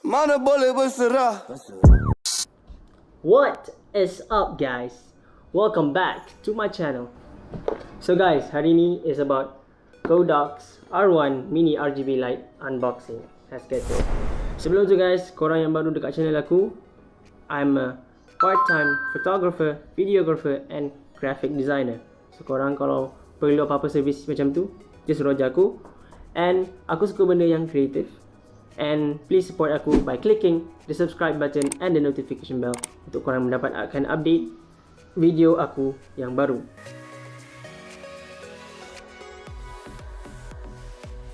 Mana boleh berserah. What is up guys? Welcome back to my channel. So guys, hari ni is about Godox R1 mini RGB light unboxing. Let's get it. Sebelum tu guys, korang yang baru dekat channel aku, I'm a part-time photographer, videographer and graphic designer. So korang kalau perlu apa-apa servis macam tu, just roja aku. And aku suka benda yang kreatif. And please support aku by clicking the subscribe button and the notification bell untuk korang mendapatkan update video aku yang baru.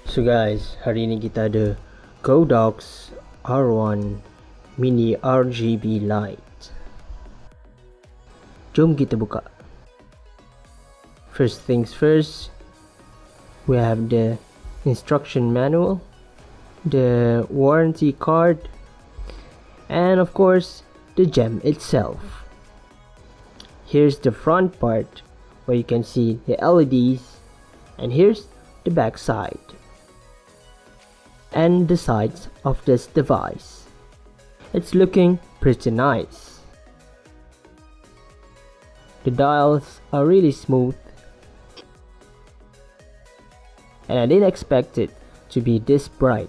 So guys, hari ni kita ada Godox R1 mini RGB light. Jom kita buka. First things first, we have the instruction manual, the warranty card, and of course the gem itself. Here's the front part where you can see the LEDs, and here's the back side and the sides of this device. It's looking pretty nice. The dials are really smooth, and I didn't expect it to be this bright.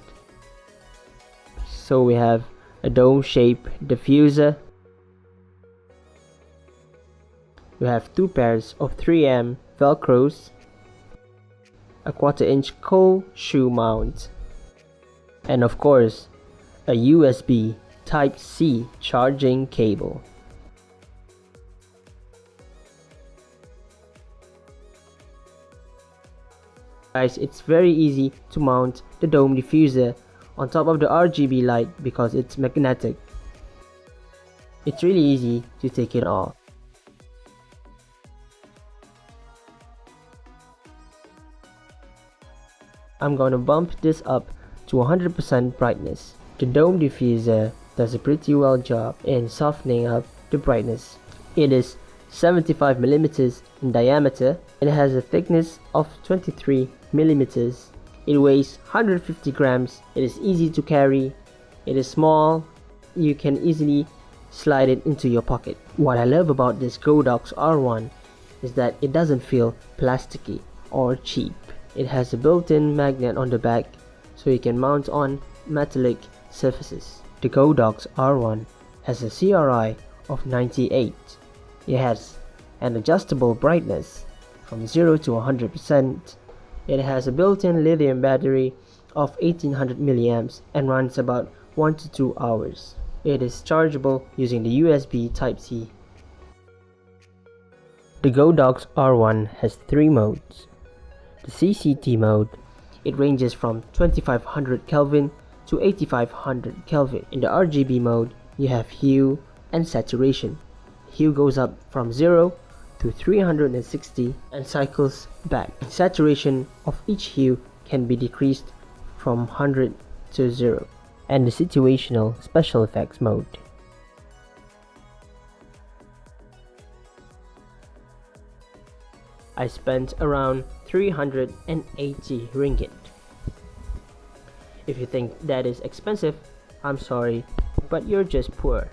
So we have a dome-shaped diffuser. We have two pairs of 3M velcros, a 1/4-inch cold shoe mount, and of course a USB Type-C charging cable. Guys, it's very easy to mount the dome diffuser on top of the RGB light because it's magnetic. It's really easy to take it off. I'm gonna bump this up to 100% brightness. The dome diffuser does a pretty well job in softening up the brightness. It is 75mm in diameter. It has a thickness of 23mm. It weighs 150 grams. It is easy to carry. It is small. You can easily slide it into your pocket. What I love about this Godox R1 is that it doesn't feel plasticky or cheap. It has a built-in magnet on the back so you can mount on metallic surfaces. The Godox R1 has a CRI of 98. It has an adjustable brightness from 0 to 100%. It has a built-in lithium battery of 1800 milliamps and runs about 1 to 2 hours. It is chargeable using the USB Type-C. The Godox R1 has 3 modes. The CCT mode, it ranges from 2500 Kelvin to 8500 Kelvin. In the RGB mode, you have hue and saturation. Hue goes up from 0 to 360 and cycles back. Saturation of each hue can be decreased from 100 to 0. And the situational special effects mode. I spent around 380 ringgit. If you think that is expensive, I'm sorry, but you're just poor.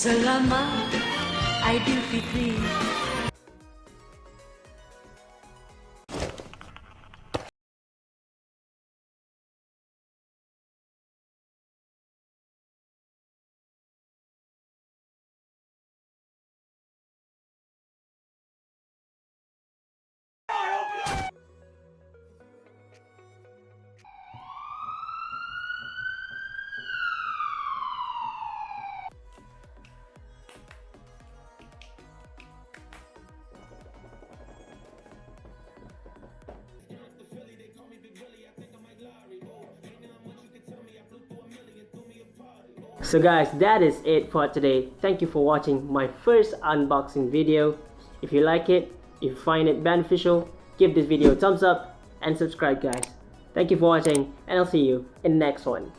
Selamat Aidilfitri. So guys, that is it for today. Thank you for watching my first unboxing video. If you like it, if you find it beneficial, give this video a thumbs up and subscribe guys. Thank you for watching and I'll see you in the next one.